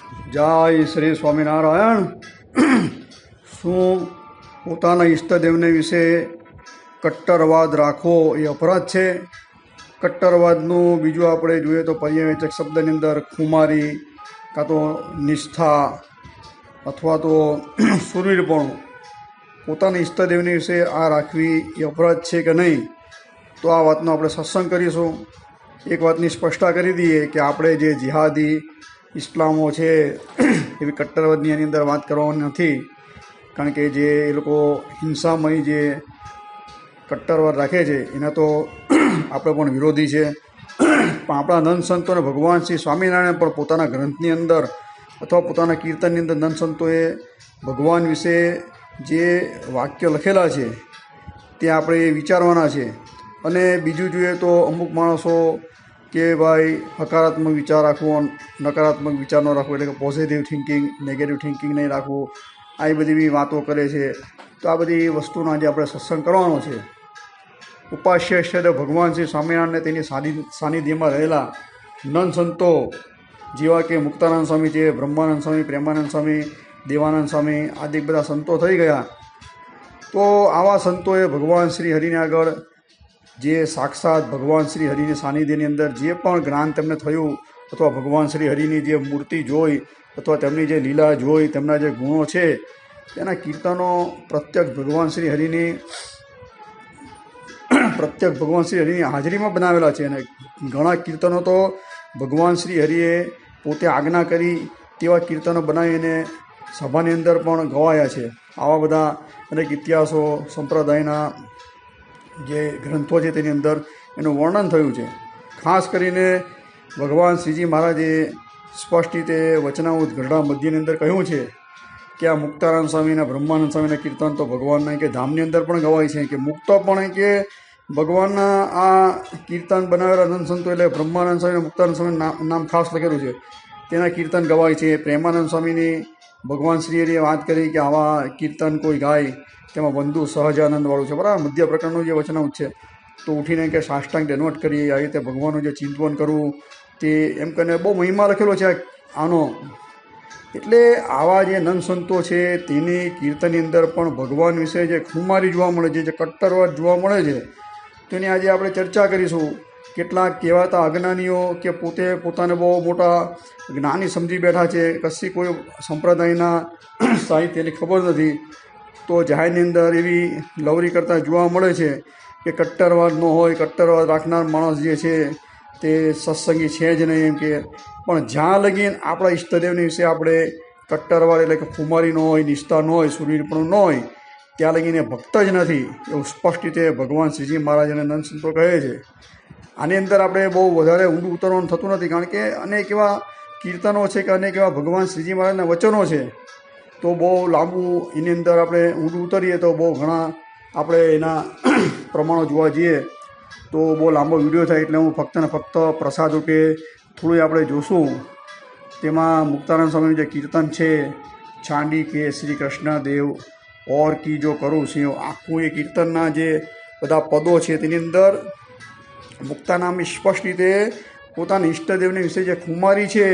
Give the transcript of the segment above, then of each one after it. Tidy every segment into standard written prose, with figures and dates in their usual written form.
જય શ્રી સ્વામિનારાયણ। શું પોતાના ઈષ્ટદેવને વિશે કટ્ટરવાદ રાખવો એ અપરાધ છે? કટ્ટરવાદનું બીજું આપણે જોઈએ તો પર્યવેચક શબ્દની અંદર ખુમારી, કાં તો નિષ્ઠા અથવા તો શૂરવીરપણું, પોતાના ઈષ્ટદેવની વિશે આ રાખવી એ અપરાધ છે કે નહીં, તો આ વાતનો આપણે સત્સંગ કરીશું। એક વાતની સ્પષ્ટતા કરી દઈએ કે આપણે જે જિહાદી ઇસ્લામો છે એવી કટ્ટરવાદની એની અંદર વાત કરવાની નથી, કારણ કે જે એ લોકો હિંસામય જે કટ્ટરવાદ રાખે છે એના તો આપણે પણ વિરોધી છે। પણ આપણા નંદ સંતોને ભગવાન શ્રી સ્વામિનારાયણ પણ પોતાના ગ્રંથની અંદર અથવા પોતાના કીર્તનની અંદર નંદ સંતોએ ભગવાન વિશે જે વાક્ય લખેલા છે તે આપણે વિચારવાના છે। અને બીજું જોઈએ તો અમુક માણસો કે ભાઈ હકારાત્મક વિચાર રાખવો, નકારાત્મક વિચાર ન રાખવો, એટલે કે પોઝિટિવ થિંકિંગ, નેગેટિવ થિંકિંગ નહીં રાખવું, આ બધી બી વાતો કરે છે। તો આ બધી વસ્તુનો આજે આપણે સત્સંગ કરવાનો છે। ઉપાસ્ય છે તો ભગવાન શ્રી સ્વામિનારાયણને તેની સાનિધ્યમાં રહેલા નંદ સંતો જેવા કે મુક્તાનંદ સ્વામી છે, બ્રહ્માનંદ સ્વામી, પ્રેમાનંદ સ્વામી, દેવાનંદ સ્વામી આદિ બધા સંતો થઈ ગયા। તો આવા સંતોએ ભગવાન શ્રી હરિને આગળ જે સાક્ષાત ભગવાન શ્રી હરિની સાનિધ્યની અંદર જે પણ જ્ઞાન તેમને થયું અથવા ભગવાન શ્રી હરિની જે મૂર્તિ જોઈ અથવા તેમની જે લીલા જોઈ, તેમના જે ગુણો છે તેના કીર્તનો પ્રત્યક્ષ ભગવાન શ્રી હરિની હાજરીમાં બનાવેલા છે। અને ઘણા કીર્તનો તો ભગવાન શ્રી હરિએ પોતે આજ્ઞા કરી તેવા કીર્તનો બનાવીને સભાની અંદર પણ ગવાયા છે। આવા બધા અનેક ઇતિહાસો, સંપ્રદાયના જે ગ્રંથો છે તેની અંદર એનું વર્ણન થયું છે। ખાસ કરીને ભગવાન શ્રીજી મહારાજે સ્પષ્ટ રીતે વચનામૃત ગઢડા મધ્યની અંદર કહ્યું છે કે આ મુક્તાનંદ સ્વામીના, બ્રહ્માનંદ સ્વામીના કીર્તન તો ભગવાનના કે ધામની અંદર પણ ગવાય છે, કે મુક્તો પણ કે ભગવાનના આ કીર્તન બનાવેલા નંદ સંતો એટલે બ્રહ્માનંદ સ્વામી, મુક્તાનંદ સ્વામીનું નામ ખાસ લખેલું છે, તેના કીર્તન ગવાય છે। પ્રેમાનંદ સ્વામીની ભગવાન શ્રી હરિએ વાત કરી કે આવા કીર્તન કોઈ ગાય તેમાં બંધુ સહજાનંદવાળું છે, બરાબર, મધ્ય પ્રકરણનું જે વચનામૃત છે, તો ઉઠીને કે સાષ્ટાંગ દંડવત કરીએ, આવી રીતે ભગવાનનું જે ચિંતન કરવું તે એમ કરીને બહુ મહિમા લખેલો છે આનો। એટલે આવા જે નંદ સંતો છે તેની કીર્તનની અંદર પણ ભગવાન વિશે જે ખુમારી જોવા મળે છે, જે કટ્ટરવાદ જોવા મળે છે, તેની આજે આપણે ચર્ચા કરીશું। કેટલાક કહેવાતા અજ્ઞાનીઓ કે પોતે પોતાને બહુ મોટા જ્ઞાની સમજી બેઠા છે, કશી કોઈ સંપ્રદાયના સાહિત્યની ખબર નથી, તો જાહેરની અંદર એવી લવરી કરતા જોવા મળે છે કે કટ્ટરવાદ ન હોય, કટ્ટરવાદ રાખનાર માણસ જે છે તે સત્સંગી છે જ નહીં એમ કે। પણ જ્યાં લગીન આપણા ઈષ્ટદેવની વિશે આપણે કટ્ટરવાદ એટલે કે ખુમારી ન હોય, નિષ્ઠા ન હોય, શૂરવીરપણું ન હોય, ત્યાં લગીને ભક્ત જ નથી, એવું સ્પષ્ટ રીતે ભગવાન શ્રીજી મહારાજ અને નંદ સંતો કહે છે। આની અંદર આપણે બહુ વધારે ઊંડું ઉતરવાનું થતું નથી, કારણ કે અનેક એવા કીર્તનો છે કે અનેક એવા ભગવાન શ્રીજી મહારાજના વચનો છે, તો બહુ લાંબુ એની અંદર આપણે ઊંડું ઉતરીએ તો બહુ ઘણા આપણે એના પ્રમાણો જોવા જઈએ તો બહુ લાંબો વિડીયો થાય, એટલે હું ફક્ત ને ફક્ત પ્રસાદ રૂપે થોડું આપણે જોશું। તેમાં મુક્તાનંદ સ્વામીનું જે કીર્તન છે, છાંડી કે શ્રી કૃષ્ણ દેવ ઓર કી જો કરું સિંહ, આખું એ કીર્તનના જે બધા પદો છે તેની અંદર મુક્તાનામ સ્પષ્ટ રીતે પોતાના ઈષ્ટદેવની વિશે જે ખુમારી છે,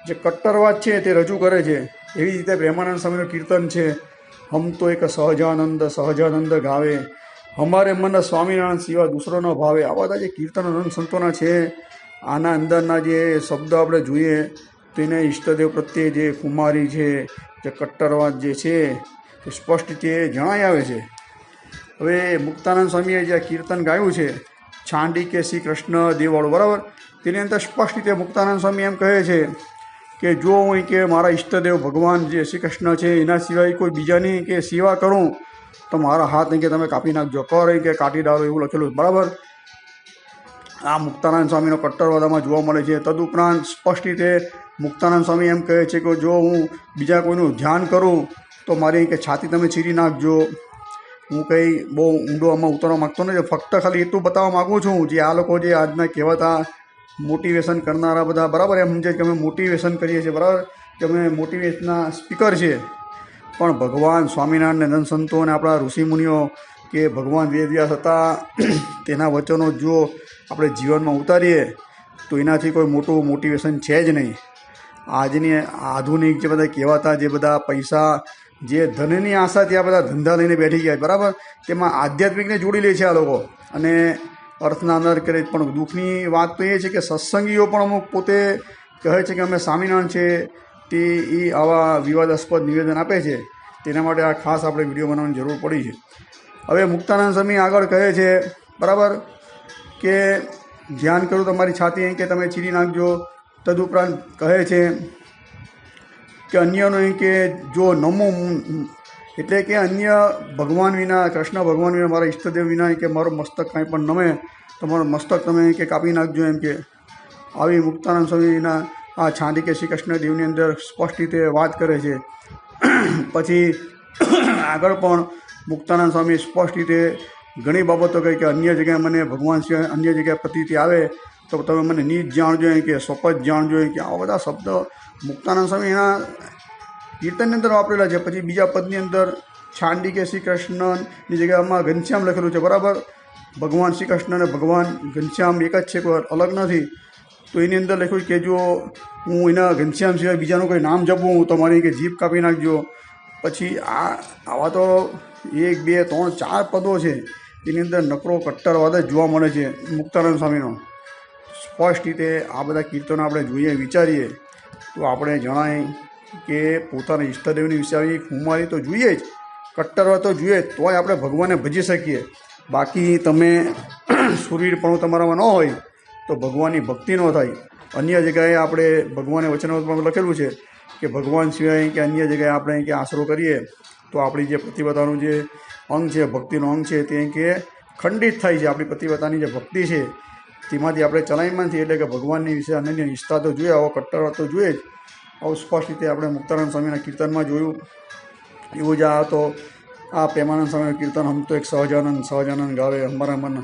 જે કટ્ટરવાદ છે તે રજૂ કરે છે। એવી રીતે પ્રેમાનંદ સ્વામીનું કીર્તન છે, હમ તો એક સહજાનંદ ગાવે, હમારે મન સ્વામિનારાયણ સિવાય દૂસરો ન ભાવે। આ બધા જે કીર્તનો નંદ સંતોના છે, આના અંદરના જે શબ્દો આપણે જોઈએ તો એને ઈષ્ટદેવ પ્રત્યે જે ખુમારી છે, જે કટ્ટરવાદ જે છે તે સ્પષ્ટ રીતે જણાઈ આવે છે। હવે મુક્તાનંદ સ્વામીએ જે કીર્તન ગાયું છે છાંડી કે શ્રી કૃષ્ણ દેવવાળું, બરાબર, તેની અંદર સ્પષ્ટ રીતે મુક્તાનંદ સ્વામી એમ કહે છે કે જો હું કે મારા ઈષ્ટદેવ ભગવાન જે શ્રી કૃષ્ણ છે એના સિવાય કોઈ બીજાની કે સેવા કરું તો મારા હાથ નહીં કે તમે કાપી નાખજો, કર કે કાઢી ડાળો, એવું લખેલું, બરાબર। આ મુક્તાનંદ સ્વામીનો કટ્ટરવાદમાં જોવા મળે છે। તદુપરાંત સ્પષ્ટ રીતે મુક્તાનંદ સ્વામી એમ કહે છે કે જો હું બીજા કોઈનું ધ્યાન કરું તો મારી કે છાતી તમે ચીરી નાખજો। હું કંઈ બહુ ઊંડો આમાં ઉતરવા માગતો નથી, ફક્ત ખાલી એટલું બતાવવા માગું છું જે આ લોકો જે આજના કહેવાતા મોટિવેશન કરનારા બધા, બરાબર, એમ સમજે કે અમે મોટિવેશન કરીએ છીએ, બરાબર, કે અમે મોટિવેશનના સ્પીકર છે, પણ ભગવાન સ્વામિનારાયણ નંદ સંતો અને આપણા ઋષિમુનિઓ કે ભગવાન વેદવ્યાસ હતા તેના વચનો જો આપણે જીવનમાં ઉતારીએ તો એનાથી કોઈ મોટું મોટિવેશન છે જ નહીં। આજની આધુનિક જે બધા કહેવાતા જે બધા પૈસા જે ધનની આશાથી આ બધા ધંધા લઈને બેઠી ગયા બરાબર, તેમાં આધ્યાત્મિકને જોડી લે છે આ લોકો અને અર્થના અંદર કરે. પણ દુઃખની વાત તો એ છે કે સત્સંગીઓ પણ અમુક પોતે કહે છે કે અમે સ્વામિનારાયણ છે તે એ આવા વિવાદાસ્પદ નિવેદન આપે છે. તેના માટે આ ખાસ આપણે વિડીયો બનાવવાની જરૂર પડી છે. હવે મુક્તાનંદ સ્વામી આગળ કહે છે બરાબર કે ધ્યાન કરું તમારી છાતી અહીં કે તમે ચીરી નાખજો. તદુપરાંત કહે છે કે અન્યનો અહીં કે જો નમો એટલે કે અન્ય ભગવાન વિના, કૃષ્ણ ભગવાન વિના, મારા ઈષ્ટદેવ વિના કે મારું મસ્તક કાંઈ પણ નમે તો મારું મસ્તક તમે કે કાપી નાખજો એમ કે આવી મુક્તાનંદ સ્વામીના આ છાંડી કે શ્રી કૃષ્ણ દેવની અંદર સ્પષ્ટ રીતે વાત કરે છે. પછી આગળ પણ મુક્તાનંદ સ્વામી સ્પષ્ટ રીતે ઘણી બાબતો કહી કે અન્ય જગ્યાએ મને ભગવાન સિવાય અન્ય જગ્યાએ પ્રતીતિ આવે તો તમે મને નીચ જાણજો કે સ્વપત જાણજો કે આવા બધા શબ્દ મુક્તાનંદ સ્વામી એના કીર્તનની અંદર વાપરેલા છે. પછી બીજા પદની અંદર છાંડી કે શ્રી કૃષ્ણની જગ્યામાં ઘનશ્યામ લખેલું છે બરાબર. ભગવાન શ્રી કૃષ્ણ અને ભગવાન ઘનશ્યામ એક જ છે, કોઈ અલગ નથી. તો એની અંદર લખ્યું કે જો હું એના ઘનશ્યામ સિવાય બીજાનું કોઈ નામ જપું તો મારી કે જીભ કાપી નાખજો. પછી આવા તો 1, 2, 3, 4 પદો છે એની અંદર નકરો કટ્ટરવાદ જ જોવા મળે છે મુક્તાનંદ સ્વામીનો. સ્પષ્ટ રીતે આ બધા કીર્તનો આપણે જોઈએ વિચારીએ તો આપણે જણાય કે પોતાના ઈષ્ટદેવની વિશે આવી ખુમારી તો જોઈએ જ, કટ્ટરવાદ તો જોઈએ જ, તોય આપણે ભગવાનને ભજી શકીએ. બાકી તમે શૂરવીરપણું તમારામાં ન હોય તો ભગવાનની ભક્તિ ન થાય. અન્ય જગ્યાએ આપણે ભગવાને વચનામૃતમાં લખેલું છે કે ભગવાન સિવાય કે અન્ય જગ્યાએ આપણે કે આશરો કરીએ તો આપણી જે પતિવ્રતાનું જે અંગ છે, ભક્તિનું અંગ છે તે કે ખંડિત થાય છે. આપણી પતિવ્રતાની જે ભક્તિ છે તેમાંથી આપણે ચલાયમાન છીએ. એટલે કે ભગવાનની વિશે અનન્ય નિષ્ઠા તો જોઈએ, આવો કટ્ટરવાદ તો જોઈએ જ. આવું સ્પષ્ટ રીતે આપણે મુક્તાનંદ સ્વામીના કીર્તનમાં જોયું. એવું જ આ તો આ પ્રેમાનંદ સ્વામીનું કીર્તન હમ તો એક સહજાનંદ ગાવે અમારા મન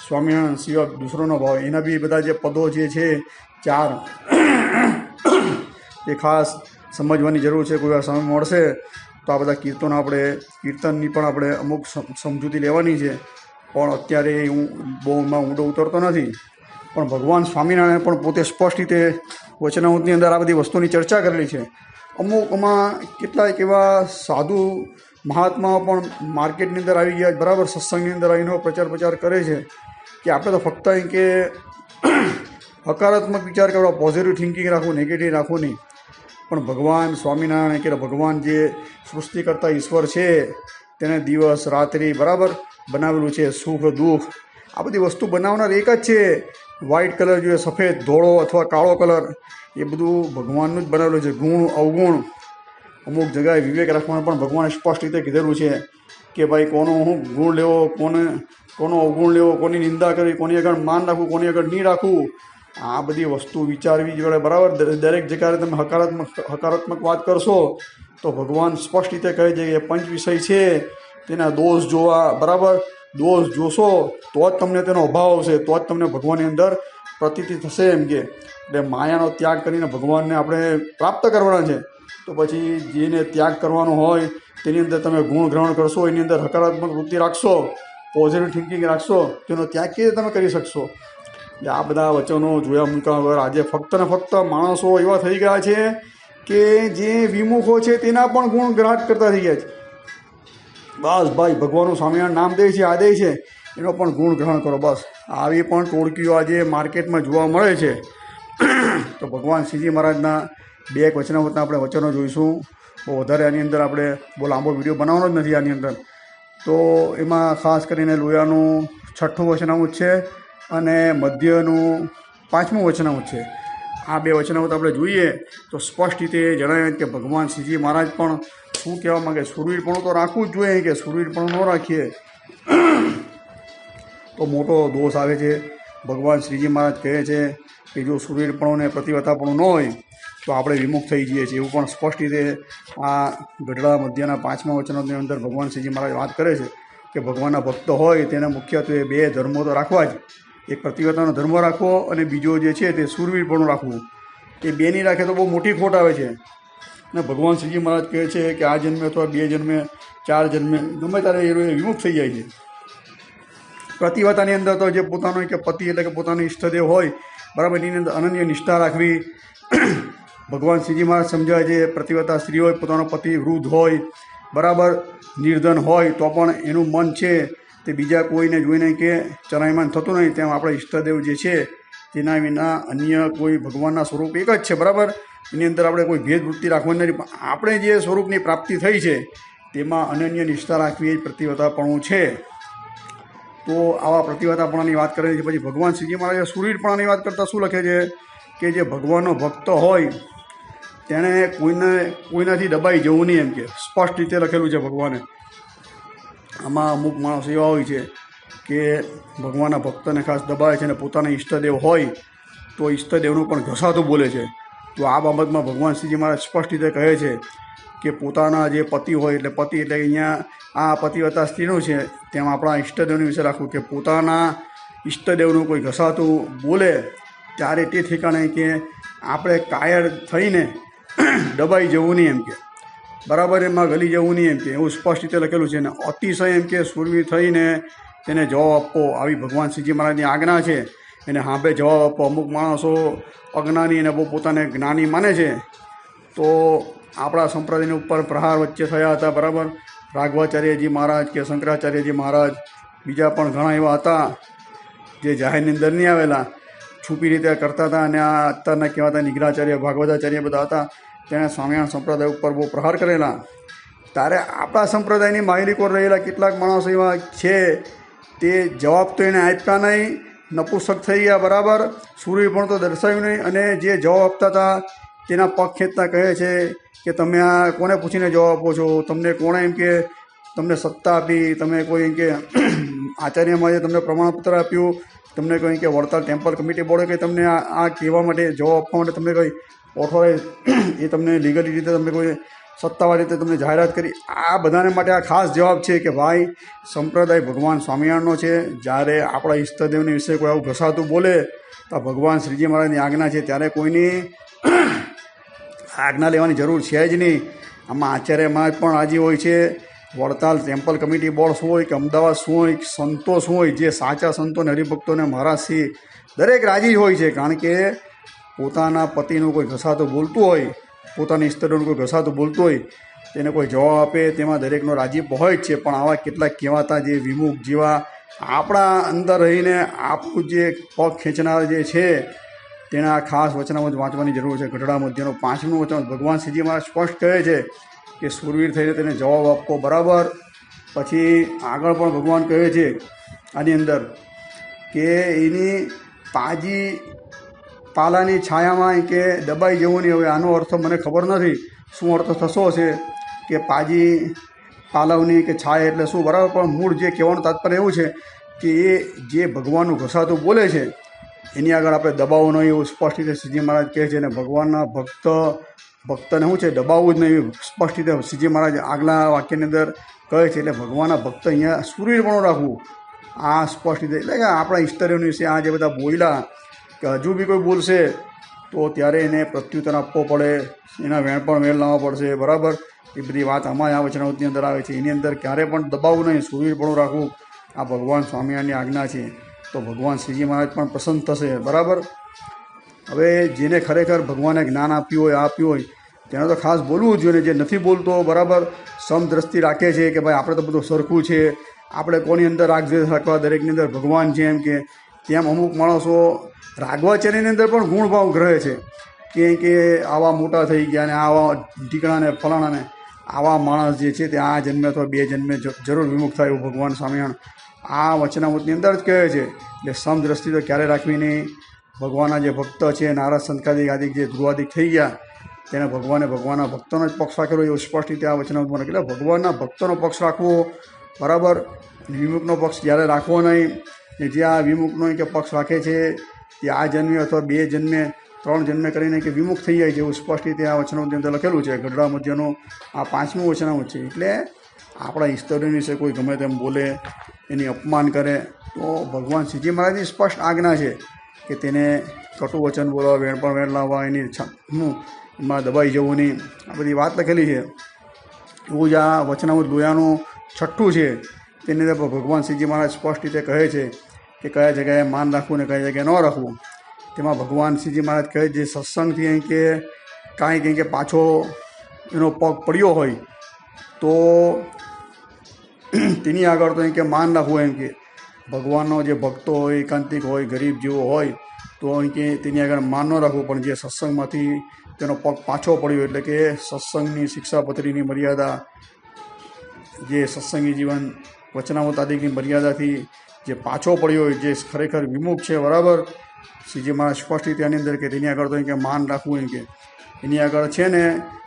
સ્વામિનારાયણ સિવાય દૂસરોનો ભાવ, એના બી બધા જે પદો જે છે 4 એ ખાસ સમજવાની જરૂર છે. કોઈ વાર સમય મળશે તો આ બધા કીર્તનો આપણે કીર્તનની પણ આપણે અમુક સમજૂતી લેવાની છે. પણ અત્યારે હું બહુ એમાં ઊંડો ઉતરતો નથી. પણ ભગવાન સ્વામિનારાયણ પણ પોતે સ્પષ્ટ રીતે વચનામૃતની અંદર આ બધી વસ્તુની ચર્ચા કરેલી છે. અમુકમાં કેટલાક એવા સાધુ મહાત્માઓ પણ માર્કેટની અંદર આવી ગયા બરાબર, સત્સંગની અંદર આવીને પ્રચાર કરે છે કે આપણે તો ફક્ત એમ કે હકારાત્મક વિચાર કરવા, પોઝિટિવ થિંકિંગ રાખવું, નેગેટિવ રાખવું નહીં. પણ ભગવાન સ્વામિનારાયણ કે ભગવાન જે સૃષ્ટિ કરતા ઈશ્વર છે તેને દિવસ રાત્રિ બરાબર બનાવેલું છે, સુખ દુઃખ આ બધી વસ્તુ બનાવનાર એક જ છે. વ્હાઇટ કલર જોઈએ, સફેદ, ધોળો અથવા કાળો કલર એ બધું ભગવાનનું જ બનાવેલું છે. ગુણ અવગુણ અમુક જગ્યાએ વિવેક રાખવાનું પણ ભગવાને સ્પષ્ટ રીતે કીધેલું છે કે ભાઈ કોનો હું ગુણ લેવો, કોનો અવગુણ લેવો, કોની નિંદા કરવી, કોની આગળ માન રાખવું, કોની આગળ નહીં રાખવું, આ બધી વસ્તુ વિચારવી જોઈએ બરાબર. દરેક જગ્યાએ તમે હકારાત્મક વાત કરશો તો ભગવાન સ્પષ્ટ રીતે કહે છે કે પંચ વિષય છે તેના દોષ જોવા બરાબર. દોષ જોશો તો જ તમને તેનો અભાવ આવશે, તો જ તમને ભગવાનની અંદર પ્રતીતિ થશે એમ કે. એટલે માયાનો ત્યાગ કરીને ભગવાનને આપણે પ્રાપ્ત કરવાના છે. તો પછી જેને ત્યાગ કરવાનો હોય તેની અંદર તમે ગુણ ગ્રહણ કરશો, એની અંદર હકારાત્મક વૃત્તિ રાખશો, પોઝિટિવ થિંકિંગ રાખશો, તેનો ત્યાગ કેવી રીતે તમે કરી શકશો? એટલે આ બધા વચનો જોયા મૂક્યા વગર આજે ફક્ત ને ફક્ત માણસો એવા થઈ ગયા છે કે જે વિમુખો છે તેના પણ ગુણ ગ્રાહક કરતા થઈ ગયા છે. બસ ભાઈ ભગવાનનું સ્વામિનારાયણ નામ દે છે, આદેશ છે, એનો પણ ગુણ ગ્રહણ કરો. બસ આવી પણ ટોળકીઓ આજે માર્કેટમાં જોવા મળે છે. તો ભગવાન શ્રીજી મહારાજના 2 એક વચનામૃતના આપણે વચનો જોઈશું. બહુ વધારે આની અંદર આપણે બહુ લાંબો વિડીયો બનાવવાનો જ નથી આની અંદર. તો એમાં ખાસ કરીને લોયાનું 6ઠ્ઠું વચનામૃત છે અને મધ્યનું 5મું વચનામૃત છે. આ 2 વચનામૃત આપણે જોઈએ તો સ્પષ્ટ રીતે જણાવે કે ભગવાન શ્રીજી મહારાજ પણ શું કહેવા માગે. શૂરવીરપણું તો રાખવું જ જોઈએ કે શૂરવીરપણું ન રાખીએ તો મોટો દોષ આવે છે. ભગવાન શ્રીજી મહારાજ કહે છે કે જો શૂરવીરપણું ને પ્રતિવતાપણું ન હોય તો આપણે વિમુખ થઈ જઈએ છીએ. એવું પણ સ્પષ્ટ રીતે આ ગઢડા મધ્યના 5મા વચનની અંદર ભગવાન શ્રીજી મહારાજ વાત કરે છે કે ભગવાનના ભક્ત હોય તેને મુખ્યત્વે 2 ધર્મો તો રાખવા જ. એક પ્રતિવતાનો ધર્મ રાખવો અને બીજો જે છે તે શૂરવીરપણું રાખવું. એ 2 નહીં રાખે તો બહુ મોટી ખોટ આવે છે. અને ભગવાન શ્રીજી મહારાજ કહે છે કે આ જન્મે અથવા 2 જન્મે 4 જન્મે ગમે ત્યારે એ વિમુખ થઈ જાય છે. પ્રતિવતાની અંદર તો જે પોતાનો કે પતિ એટલે કે પોતાનો ઈષ્ટદેવ હોય બરાબર એની અંદર અનન્ય નિષ્ઠા રાખવી, ભગવાન શ્રીજી મહારાજ સમજાવે છે પતિવ્રતા સ્ત્રી હોય, પોતાનો પતિ વૃદ્ધ હોય, બરાબર નિર્ધન હોય, તો પણ એનું મન છે તે બીજા કોઈને જોઈને કે ચરાયમાન થતું નહીં. તેમ આપણા ઈષ્ટદેવ જે છે તેના વિના અન્ય કોઈ ભગવાનના સ્વરૂપ એક જ છે, બરાબર. એની અંદર આપણે કોઈ ભેદવૃત્તિ રાખવાની નથી, પણ આપણે જે સ્વરૂપની પ્રાપ્તિ થઈ છે તેમાં અનન્ય નિષ્ઠા રાખવી એ પ્રતિવ્રતાપણું છે. તો આવા પ્રતિવ્રતાપણાની વાત કરે છે. પછી ભગવાન શ્રીજી મહારાજે શૂરવીરપણાની વાત કરતાં શું લખે છે કે જે ભગવાનનો ભક્ત હોય તેણે કોઈનાથી દબાઈ જવું નહીં, એમ કે સ્પષ્ટ રીતે લખેલું છે ભગવાને. આમાં અમુક માણસ એવા હોય છે કે ભગવાનના ભક્તને ખાસ દબાવે છે અને પોતાના ઈષ્ટદેવ હોય તો ઈષ્ટદેવનું પણ ઘસાતું બોલે છે. તો આ બાબતમાં ભગવાન શ્રીજી મહારાજ સ્પષ્ટ રીતે કહે છે કે પોતાના જે પતિ હોય, એટલે પતિ એટલે અહીંયા આ પતિવ્રતા સ્ત્રીનું છે, તેમ આપણા ઈષ્ટદેવની વિશે રાખવું કે પોતાના ઈષ્ટદેવનું કોઈ ઘસાતું બોલે ત્યારે તે ઠેકાણે કે આપણે કાયર થઈને દબાઈ જવું નહીં, એમ કે બરાબર એમાં ગલી જવું નહીં, એમ કે એવું સ્પષ્ટ રીતે લખેલું છે. ને અતિશય એમ કે શૂરવીર થઈને તેને જવાબ આપવો આવી ભગવાન શ્રીજી મહારાજની આજ્ઞા છે. એને હાંભે જવાબ આપવો. અમુક માણસો અજ્ઞાની અને બહુ પોતાને જ્ઞાની માને છે. તો આપણા સંપ્રદાયની ઉપર પ્રહાર વચ્ચે થયા હતા, બરાબર. રાઘવાચાર્યજી મહારાજ કે શંકરાચાર્યજી મહારાજ, બીજા પણ ઘણા એવા હતા જે જાહેરની અંદર નહીં આવેલા, છુપી રીતે કરતા હતા. અને આ અત્યારના કહેવાતા નિગ્રહાચાર્ય, ભાગવતાચાર્ય બધા હતા, તેણે સ્વામિનારાયણ સંપ્રદાય ઉપર બહુ પ્રહાર કરેલા. ત્યારે આપણા સંપ્રદાયની માહિતી રહેલા કેટલાક માણસો એવા છે તે જવાબ તો એને આપ્યા નહીં, નપુંસક થઈ ગયા, બરાબર. સૂર્ય પણ તો દર્શાવ્યું નહીં. અને જે જવાબ આપતા હતા તેના પગ ખેંચતા કહે છે કે તમે આ કોને પૂછીને જવાબ આપો છો? તમને કોણે એમ કે તમને સત્તા આપી? તમે કોઈ એમ કે આચાર્યમાં તમને પ્રમાણપત્ર આપ્યું? તમને કોઈ કે વડતાલ ટેમ્પલ કમિટી બોર્ડે કંઈ તમને આ કહેવા માટે જવાબ આપવા માટે તમને કંઈ ઓથોરાઇઝ એ તમને લીગલી રીતે તમને કોઈ સત્તાવાર રીતે તમને જાહેરાત કરી? આ બધાને માટે આ ખાસ જવાબ છે કે ભાઈ સંપ્રદાય ભગવાન સ્વામિનારાયણનો છે. જ્યારે આપણા ઈષ્ટદેવની વિશે કોઈ આવું ઘસાતું બોલે તો ભગવાન શ્રીજી મહારાજની આજ્ઞા છે, ત્યારે કોઈની આજ્ઞા લેવાની જરૂર છે જ નહીં. આમાં આચાર્ય મહારાજ પણ રાજી હોય છે, વડતાલ ટેમ્પલ કમિટી બોર્ડ શું હોય કે અમદાવાદ શું હોય, સંતો શું હોય, જે સાચા સંતોને હરિભક્તોને મહારાજશ્રી દરેક રાજી હોય છે. કારણ કે પોતાના પતિનું કોઈ ઘસાતું બોલતું હોય, પોતાની ઈષ્ટદેવનું કોઈ ઘસાતું બોલતું હોય, તેને કોઈ જવાબ આપે તેમાં દરેકનો રાજીપો હોય જ છે. પણ આવા કેટલાક કહેવાતા જે વિમુખ જેવા આપણા અંદર રહીને આપણું જે પગ ખેંચનાર જે છે તેને આ ખાસ વચનામૃત વાંચવાની જરૂર છે. ગઢડા મધ્યનો 5મું વચનામૃત ભગવાન શ્રીજી મહારાજ સ્પષ્ટ કહે છે કે શૂરવીર થઈને તેને જવાબ આપવો, બરાબર. પછી આગળ પણ ભગવાન કહે છે આની અંદર કે એની પાલાની છાયામાં કે દબાઈ જવું નહીં. હવે આનો અર્થ મને ખબર નથી શું અર્થ થશો છે કે પાલવની કે છાયા એટલે શું, બરાબર. પણ મૂળ જે કહેવાનું તાત્પર્ય એવું છે કે એ જે ભગવાનનું ઘસાતું બોલે છે એની આગળ આપણે દબાવવું નહીં, એવું સ્પષ્ટ રીતે શ્રીજી મહારાજ કહે છે. અને ભગવાનના ભક્તને શું છે દબાવવું જ નહીં, સ્પષ્ટ રીતે શ્રીજી મહારાજ આગલા વાક્યની અંદર કહે છે. એટલે ભગવાનના ભક્ત અહીંયા શૂરવીરપણું રાખવું આ સ્પષ્ટ રીતે. એટલે કે આપણા ઈષ્ટદેવની વિશે આ જે બધા બોલ્યા કે હજુ બી કોઈ બોલશે તો ત્યારે એને પ્રત્યુત્તર આપવો પડે, એના વેણ પણ વેણ લાવવા પડશે, બરાબર. એ બધી વાત આમાં આ વચનામૃતની અંદર આવે છે. એની અંદર ક્યારે પણ દબાવવું નહીં, શૂરવીરપણું રાખવું આ ભગવાન સ્વામિનારાયણની આજ્ઞા છે. તો ભગવાન શ્રીજી મહારાજ પણ પ્રસન્ન થશે, બરાબર. હવે જેને ખરેખર ભગવાને જ્ઞાન આપ્યું હોય, આપ્યું હોય તેને તો ખાસ બોલવું જ જોઈએ. જે નથી બોલતો, બરાબર, સમદ્રષ્ટિ રાખે છે કે ભાઈ આપણે તો બધું સરખું છે, આપણે કોની અંદર રાગદ્વેષ રાખવા, દરેકની અંદર ભગવાન છે એમ કે, તેમ અમુક માણસો રાઘવાચાર્યની અંદર પણ ગુણભાવ ગ્રહે છે કે આવા મોટા થઈ ગયા ને આવા ઢીકણાને ફલાણાને, આવા માણસ જે છે તે આ જન્મે અથવા 2 જન્મે જરૂર વિમુખ થાય એવું ભગવાન સ્વામિનારાયણ આ વચનામૃતની અંદર જ કહે છે. એટલે સમદ્રષ્ટિ તો ક્યારે રાખવી નહીં. ભગવાનના જે ભક્ત છે, નારદ સંતકાદિક આદિક જે ધ્રુવાદિક થઈ ગયા તેને ભગવાનના ભક્તોનો જ પક્ષ રાખેલો એવું સ્પષ્ટ રીતે આ વચનામૃતમાં એટલે ભગવાનના ભક્તોનો પક્ષ રાખવો, બરાબર. વિમુખનો પક્ષ ક્યારે રાખવો નહીં. જે આ વિમુખનો કે પક્ષ રાખે છે તે આ જન્મે અથવા 2 જન્મે 3 જન્મે કરીને કે વિમુખ થઈ જાય છે એવું સ્પષ્ટ રીતે આ વચનામૃતની અંદર લખેલું છે. ગઢડા મધ્યનું આ 5મું વચનામૃત છે. એટલે આપણા ઈષ્ટદેવ વિશે કોઈ ગમે તેમ બોલે, એની અપમાન કરે તો ભગવાન શ્રીજી મહારાજની સ્પષ્ટ આજ્ઞા છે કે તેને કટુ વચન બોલવા, વેણ પણ વેણ લાવવા, એમાં દબાઈ જવું નહીં. આ બધી વાત લખેલી છે. એવું જ આ વચનામૃત લોયાનું 6ઠું છે. તેની અંદર ભગવાન શ્રીજી મહારાજ સ્પષ્ટ રીતે કહે છે કે કયા જગ્યાએ માન રાખવું ને કયા જગ્યાએ ન રાખવું. તેમાં ભગવાન શ્રીજી મહારાજ કહે છે સત્સંગથી અહીં કે કાંઈ કંઈ કે પાછો એનો પગ પડ્યો હોય તો તેની આગળ તો એમ કે માન રાખવું, એમ કે ભગવાનનો જે ભક્તો હોય, એકાંતિક હોય, ગરીબ જેવો હોય તો એમ કે તેની આગળ માન ન રાખવું. પણ જે સત્સંગમાંથી તેનો પગ પાછો પડ્યો એટલે કે સત્સંગની શિક્ષાપત્રીની મર્યાદા, જે સત્સંગી જીવન વચનામૃતાદિકની મર્યાદાથી જે પાછો પડ્યો હોય, જે ખરેખર વિમુખ છે, બરાબર, શ્રીજી મહારાજ સ્પષ્ટ રીતે આની અંદર કે તેની આગળ તો એમ કે માન રાખવું, એમ કે એની આગળ છે ને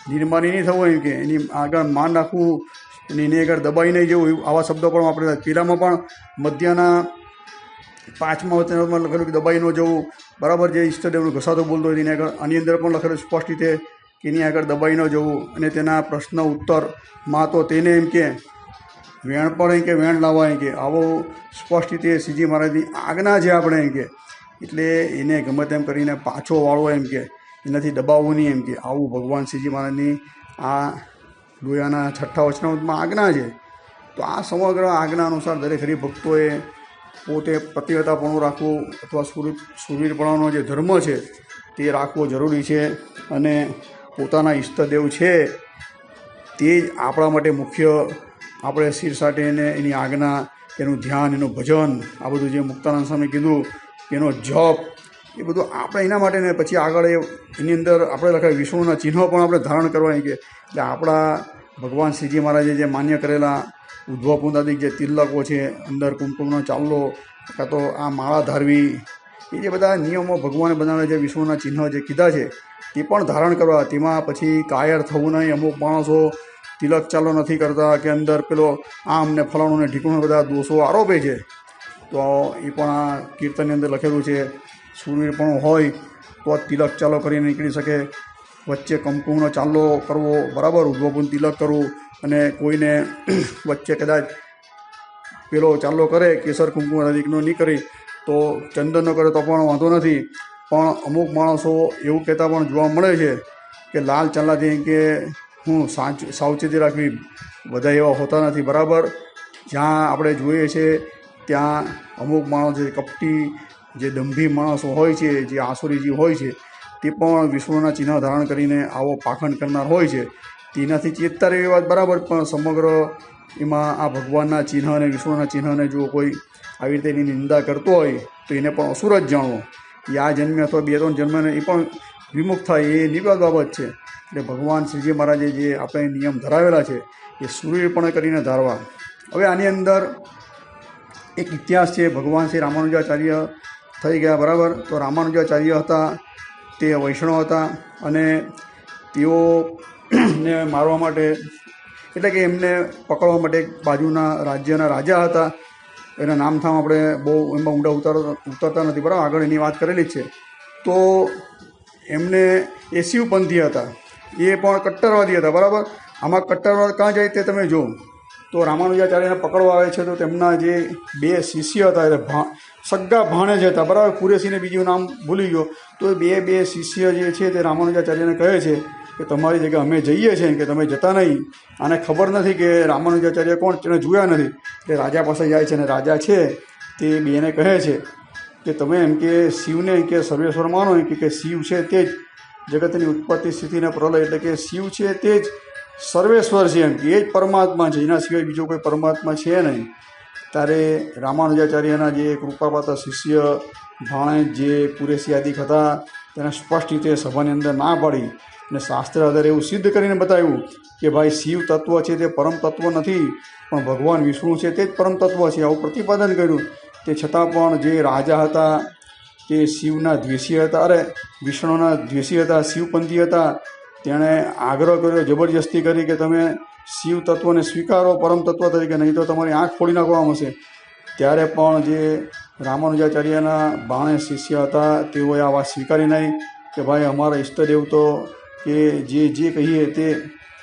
નિર્માની નહીં થવું, એમ કે એની આગળ માન રાખવું, એની આગળ દબાઈ નહીં જવું. આવા શબ્દો પણ વાપરેલા. પેલામાં પણ મધ્યના 5મા વચનમાં લખેલું કે દબાઈ ન જવું, બરાબર, જે ઈષ્ટદેવનું ઘસાતો બોલતો હોય તેની આગળ. આની અંદર પણ લખેલું સ્પષ્ટ રીતે કે એની આગળ દબાઈ ન જવું. અને તેના પ્રશ્ન ઉત્તરમાં તો તેને એમ કે વેણ પણ એમ કે વેણ લાવવા, એમ કે આવો સ્પષ્ટ રીતે શ્રીજી મહારાજની આજ્ઞા છે આપણે, એમ કે એટલે એને ગમે તેમ કરીને પાછો વાળવો, એમ કે એનાથી દબાવવું નહીં, એમ કે આવું ભગવાન શ્રીજી મહારાજની આ લોયાના 6ઠ્ઠા વચનામૃતમાં આજ્ઞા છે. તો આ સમગ્ર આજ્ઞા અનુસાર દરેક હરિભક્તોએ પોતે પ્રતિવતાપણું રાખવું અથવા શૂરવીરપણાનો જે ધર્મ છે તે રાખવો જરૂરી છે. અને પોતાના ઈષ્ટદેવ છે તે જ આપણા માટે મુખ્ય, આપણે શિર સાથે એને એની આજ્ઞા, એનું ધ્યાન, એનું ભજન, આ બધું જે મુક્તાનંદ સ્વામી કીધું એનો જપ, એ બધું આપણે એના માટે ને પછી આગળ એની અંદર આપણે લખાય વિષ્ણુના ચિહ્નો પણ આપણે ધારણ કરવા, કે એટલે આપણા ભગવાન શ્રીજી મહારાજે જે માન્ય કરેલા ઉદ્ધવપુંદાદિક જે તિલકો છે, અંદર કુમકુમનો ચાલ્લો, કાં તો આ માળા ધારવી, એ જે બધા નિયમો ભગવાને બનાવેલા જે વિષ્ણુના ચિહ્ન જે કીધા છે તે પણ ધારણ કરવા. તેમાં પછી કાયર થવું નહીં. અમુક માણસો તિલક ચાલો નથી કરતા કે અંદર પેલો આમ ને ફલાણું ને ઢીકણું બધા દોષો આરોપે છે. તો એ પણ આ કીર્તનની અંદર લખેલું છે. શૂરવીરપણું હોય તો તિલક ચાલો કરીને નીકળી શકે. વચ્ચે કુમકુમનો ચાલ્લો કરવો, બરાબર, ઉદ્ધવપુન તિલક કરવું. અને કોઈને વચ્ચે કદાચ પેલો ચાલ્લો કરે કેસર કુમકુમ અધિકનો નહીં કરી તો ચંદન ન કરે તો પણ વાંધો નથી. પણ અમુક માણસો એવું કહેતા પણ જોવા મળે છે કે લાલ ચાલ્લાથી કે હું સાવચેતી રાખવી, બધા એવા હોતા નથી, બરાબર. જ્યાં આપણે જોઈએ છે ત્યાં અમુક માણસો જે કપટી, જે દંભી માણસો હોય છે, જે આસુરીજી હોય છે, તે પણ વિષ્ણુના ચિહ્ન ધારણ કરીને આવો પાખંડ કરનાર હોય છે. તેનાથી ચેતતા રહેવી વાત બરાબર, પણ સમગ્ર એમાં આ ભગવાનના ચિહ્ન અને વિષ્ણુના ચિહ્નને જો કોઈ આવી રીતે એની નિંદા કરતો હોય તો એને પણ અસુર જ જાણવો. એ આ જન્મે અથવા 2-3 જન્મને એ પણ વિમુખ થાય, એ નિર્વાદ બાબત છે. એટલે ભગવાન શ્રીજી મહારાજે જે આપણે નિયમ ધરાવેલા છે એ શૂરવીરપણે કરીને ધારવા. હવે આની અંદર એક ઇતિહાસ છે. ભગવાન શ્રી રામાનુજાચાર્ય થઈ ગયા, બરાબર. તો રામાનુજાચાર્ય હતા તે વૈષ્ણવ હતા અને તેઓને મારવા માટે, એટલે કે એમને પકડવા માટે એક બાજુના રાજ્યના રાજા હતા. એના નામઠામ આપણે બહુ એમાં ઊંડા ઉતરતા નથી, બરાબર, આગળ એની વાત કરેલી જ છે. તો એમને એ શિવપંથી હતા, એ પણ કટ્ટરવાદી હતા, બરાબર. આમાં કટ્ટરવાદ ક્યાં જાય તે તમે જો. તો રામાનુજાચાર્યને પકડવા આવે છે તો તેમના જે 2 શિષ્ય હતા, એટલે સગ્ગા ભાણેજ હતા, બરાબર. કુરેશીને બીજું નામ ભૂલી ગયો. તો એ બે શિષ્ય જે છે તે રામાનુજાચાર્યને કહે છે કે તમારી જગ્યાએ અમે જઈએ છીએ, કે તમે જતા નહીં. આને ખબર નથી કે રામાનુજાચાર્ય કોણ, તેને જોયા નથી. એટલે રાજા પાસે જાય છે અને રાજા છે તે બેને કહે છે કે તમે એમ કે શિવને કે સર્વેશ્વર માનો, કે શિવ છે તે જ જગતની ઉત્પત્તિ સ્થિતિને પ્રલય, એટલે કે શિવ છે તે જ સર્વેશ્વર છે, એમ કે એ જ પરમાત્મા છે, એના સિવાય બીજો કોઈ પરમાત્મા છે નહીં. ત્યારે રામાનુજાચાર્યના જે કૃપાપાત્ર શિષ્ય ભાણેજ જે કુરેશી આદિક હતા તેને સ્પષ્ટ રીતે સભાની અંદર ના પાડી અને શાસ્ત્ર આધારે એવું સિદ્ધ કરીને બતાવ્યું કે ભાઈ શિવ તત્વ છે તે પરમ તત્વ નથી, પણ ભગવાન વિષ્ણુ છે તે જ પરમ તત્વ છે, આવું પ્રતિપાદન કર્યું. તે છતાં પણ જે રાજા હતા તે શિવના દ્વેષી હતા, અરે વિષ્ણુના દ્વેષી હતા, શિવપંથી હતા. તેણે આગ્રહ કર્યો, જબરજસ્તી કરી કે તમે શિવ તત્વને સ્વીકારો પરમ તત્વ તરીકે, નહીં તો તમારી આંખ ફોડી નાખવામાં આવશે. ત્યારે પણ જે રામાનુજાચાર્યના બાણે શિષ્ય હતા તેઓએ આ વાત સ્વીકારી નહીં કે ભાઈ અમારા ઈષ્ટદેવ તો કે જે કહીએ તે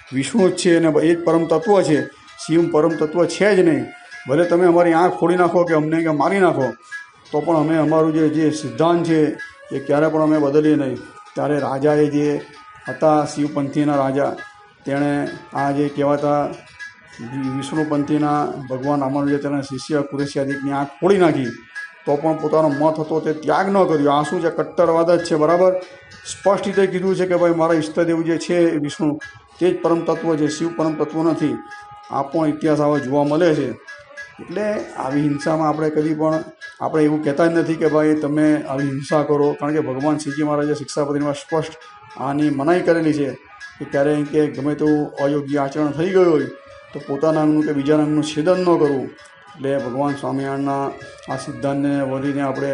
વિષ્ણુ જ છે અને એ જ પરમ તત્વ છે, શિવ પરમ તત્વ છે જ નહીં. ભલે તમે અમારી આંખ ફોડી નાખો કે અમને કે મારી નાખો તો પણ અમે અમારું જે સિદ્ધાંત છે એ ક્યારે પણ અમે બદલીએ નહીં. ત્યારે રાજાએ જે હતા શિવપંથીના રાજા, તેણે આ જે કહેવાતા વિષ્ણુપંથીના ભગવાન રામાનુજાચાર્યના શિષ્ય કુરેશી આદિકની આંખ ફોડી નાખી તો પણ પોતાનો મત હતો તે ત્યાગ ન કર્યો. આ શું છે? કટ્ટરવાદ જ છે. બરાબર, સ્પષ્ટ રીતે કીધું છે કે ભાઈ મારા ઈષ્ટદેવ જે છે એ વિષ્ણુ તે જ પરમ તત્વ છે, શિવ પરમ તત્વ નથી. આ પણ ઇતિહાસ આવા જોવા મળે છે. એટલે આવી હિંસામાં આપણે કદી પણ આપણે એવું કહેતા જ નથી કે ભાઈ તમે આવી હિંસા કરો, કારણ કે ભગવાન શ્રીજી મહારાજે શિક્ષાપત્રીમાં સ્પષ્ટ આની મનાઈ કરેલી છે કે ક્યારેય કે ગમે તેવું અયોગ્ય આચરણ થઈ ગયું હોય તો પોતાના અંગનું કે બીજાના અંગનું છેદન ન કરવું. એટલે ભગવાન સ્વામિનારાયણના આ સિદ્ધાંતને વધીને આપણે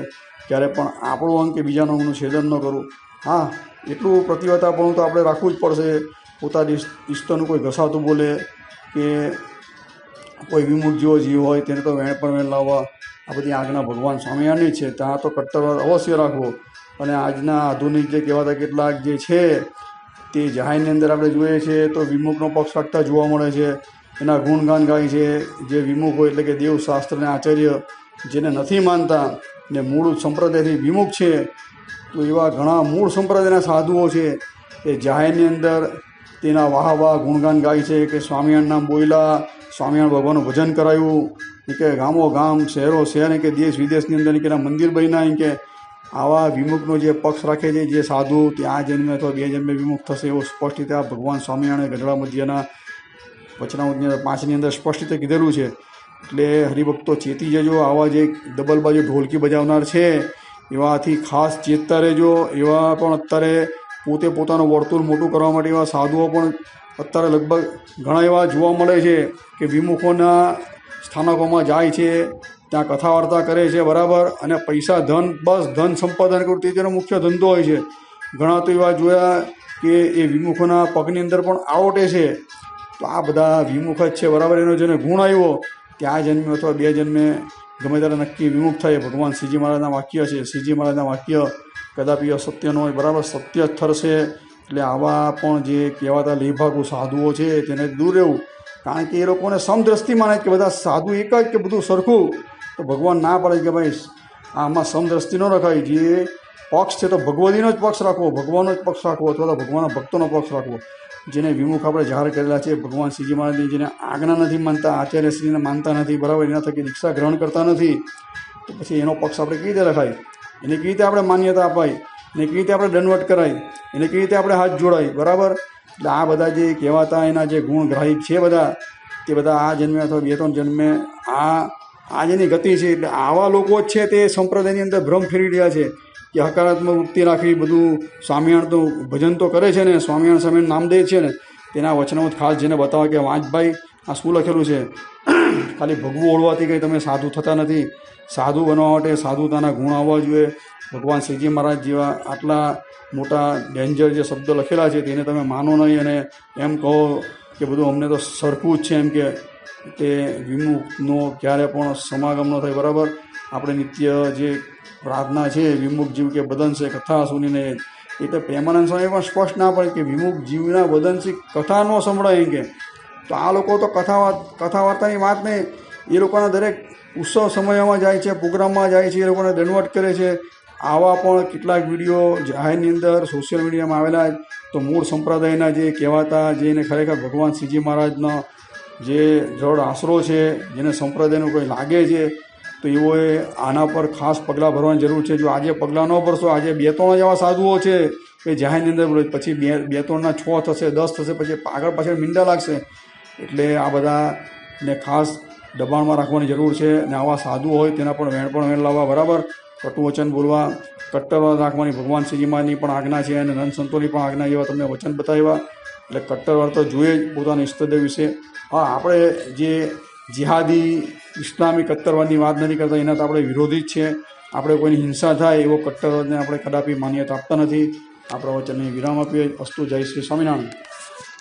ક્યારે પણ આપણું અંગ કે બીજાનું અંગનું છેદન ન કરવું. હા, એટલું પ્રતિવતાપણું તો આપણે રાખવું જ પડશે. પોતાની ઈષ્ટનું કોઈ ઘસાતું બોલે કે કોઈ વિમુખ જેવો જીવ હોય તેને તો વેણ પણ વેણ લાવવા, આ બધી આજ્ઞા ભગવાન સ્વામિનારાયણની જ છે. ત્યાં તો કટ્ટરવાદ અવશ્ય રાખવો. અને આજના આધુનિક જે કહેવાતા કેટલાક જે છે તે જાહેરની અંદર આપણે જોઈએ છીએ તો વિમુખનો પક્ષ રાખતા જોવા મળે છે. એના ગુણગાન ગાય છે. જે વિમુખ હોય એટલે કે દેવશાસ્ત્રના આચાર્ય જેને નથી માનતા ને મૂળ સંપ્રદાયથી વિમુખ છે, તો એવા ઘણા મૂળ સંપ્રદાયના સાધુઓ છે એ જાહેરની અંદર તેના વાહ ગુણગાન ગાય છે કે સ્વામિનારાયણ નામ બોલ્યા, સ્વામિનારાયણ ભગવાનનું ભજન કરાયું, કે ગામો ગામ શહેરો શહેર કે દેશ વિદેશની અંદર કે મંદિર બન્યા. કે આવા વિમુખનો જે પક્ષ રાખે છે જે સાધુ તે આ જન્મે અથવા 2 જન્મે વિમુખ થશે એવું સ્પષ્ટ રીતે આ ભગવાન સ્વામિનારાયણ ગઢડા મધ્યના વચનામૃતની 5ની અંદર સ્પષ્ટ રીતે કીધેલું છે. એટલે હરિભક્તો ચેતી જજો. આવા જે ડબલ બાજુ ઢોલકી બજાવનાર છે એવાથી ખાસ ચેતતા રહેજો. એવા પણ અત્યારે પોતે પોતાનું વર્તુળ મોટું કરવા માટે એવા સાધુઓ પણ અત્યારે લગભગ ઘણા એવા જોવા મળે છે કે વિમુખોના સ્થાનકોમાં જાય છે, ત્યાં કથા વાર્તા કરે છે. બરાબર, અને પૈસા ધન સંપાદન કરવું તે તેનો મુખ્ય ધંધો હોય છે. ઘણા તો એવા જોયા કે એ વિમુખોના પગની અંદર પણ આવટે છે. તો આ બધા વિમુખ જ છે. બરાબર, એનો જેને ગુણ આવ્યો ત્યાં જન્મે અથવા 2 જન્મે ગમે ત્યારે નક્કી વિમુખ થાય. ભગવાન શ્રીજી મહારાજના વાક્ય છે. શ્રીજી મહારાજના વાક્ય કદાપી અસત્ય ન હોય. બરાબર, સત્ય જ ઠરશે. એટલે આવા પણ જે કહેવાતા લેભાગુ સાધુઓ છે તેને દૂર રહેવું. કારણ કે એ લોકોને સમદ્રષ્ટિ માને કે બધા સાધુ એક જ કે બધું સરખું. તો ભગવાન ના પાડે કે ભાઈ આમાં સમદ્રષ્ટિ ન રખાય. જે પક્ષ છે તો ભગવતીનો જ પક્ષ રાખવો, ભગવાનનો જ પક્ષ રાખવો અથવા તો ભગવાનના ભક્તોનો પક્ષ રાખવો. જેને વિમુખ આપણે જાહેર કરેલા છે ભગવાન શ્રીજી મહારાજની, જેને આજ્ઞા નથી માનતા, આચાર્યશ્રીને માનતા નથી, બરાબર, એના થકી દીક્ષા ગ્રહણ કરતા નથી, તો પછી એનો પક્ષ આપણે કેવી રીતે રખાય? એને કેવી રીતે આપણે માન્યતા અપાય? એને કેવી રીતે આપણે દંડવટ કરાય? એને કેવી રીતે આપણે હાથ જોડાય? બરાબર, એટલે આ બધા જે કહેવાતા એના જે ગુણગ્રાહિક છે બધા, તે બધા આ જન્મે અથવા 2-3 જન્મે આ જેની ગતિ છે. એટલે આવા લોકો જ છે તે સંપ્રદાયની અંદર ભ્રમ ફેરવી રહ્યા છે કે હકારાત્મક વૃત્તિ રાખવી, બધું સ્વામિનારાયણ તો ભજન તો કરે છે ને, સ્વામિનારાયણ સ્વામિનારાયણ નામદેવ છે ને, તેના વચનો ખાસ જેને બતાવે કે વાંચભાઈ આ શું લખેલું છે. ખાલી ભગવું ઓળવાથી કંઈ તમે સાધુ થતા નથી. સાધુ બનવા માટે સાધુતાના ગુણ આવવા જોઈએ. ભગવાન શ્રીજી મહારાજ જેવા આટલા મોટા ડેન્જર જે શબ્દો લખેલા છે તેને તમે માનો નહીં અને એમ કહો કે બધું અમને તો સરખું જ છે, એમ કે તે વિમુખનો ક્યારે પણ સમાગમ ન થાય. બરાબર, આપણે નિત્ય જે પ્રાર્થના છે વિમુખ જીવ કે બદનશે કથા સુનીને, એ તો પ્રેમાનંદ સ્વામી પણ સ્પષ્ટ ના પડે કે વિમુખ જીવના બદનથી કથા ન સંભળાય. એમ કે તો આ લોકો તો કથા વાર્તાની વાત નહીં, એ લોકોના દરેક ઉત્સવ સમયમાં જાય છે, પ્રોગ્રામમાં જાય છે, એ લોકોને દંડવટ કરે છે. આવા પણ કેટલાક વિડીયો જાહેરની અંદર સોશિયલ મીડિયામાં આવેલા. તો મૂળ સંપ્રદાયના જે કહેવાતા, જેને ખરેખર ભગવાન શ્રીજી મહારાજનો જે જળ આશરો છે, જેને સંપ્રદાયનું કોઈ લાગે છે, તો એઓએ આના પર ખાસ પગલાં ભરવાની જરૂર છે. જો આજે પગલાં ન ભરશો, આજે 2-3 એવા સાધુઓ છે કે જાહેરની અંદર પછી 2-3ના 6 થશે, 10 થશે, પછી આગળ પાછળ મીંડા લાગશે. એટલે આ બધાને ખાસ દબાણમાં રાખવાની જરૂર છે. અને આવા સાધુઓ હોય તેના પણ વેણ લાવવા, બરાબર, કટુ વચન બોલવા, કટ્ટરવાદ રાખવાની ભગવાન શ્રીજી મહારાજની પણ આજ્ઞા છે અને નંદ સંતોની પણ આજ્ઞા, એવા તમને વચન બતાવ્યા. એટલે કટ્ટરવાદ તો જોઈએ જ પોતાના ઈષ્ટદેવ વિશે. હા, આપણે જે જિહાદી ઇસ્લામી કટ્ટરવાદની વાત નથી કરતા, એના તો આપણે વિરોધી જ છે. આપણે કોઈની હિંસા થાય એવો કટ્ટરવાદને આપણે કદાપી માન્યતા આપતા નથી. આપણા વચનને વિરામ આપીએ. અસ્તુ. જય શ્રી સ્વામિનારાયણ.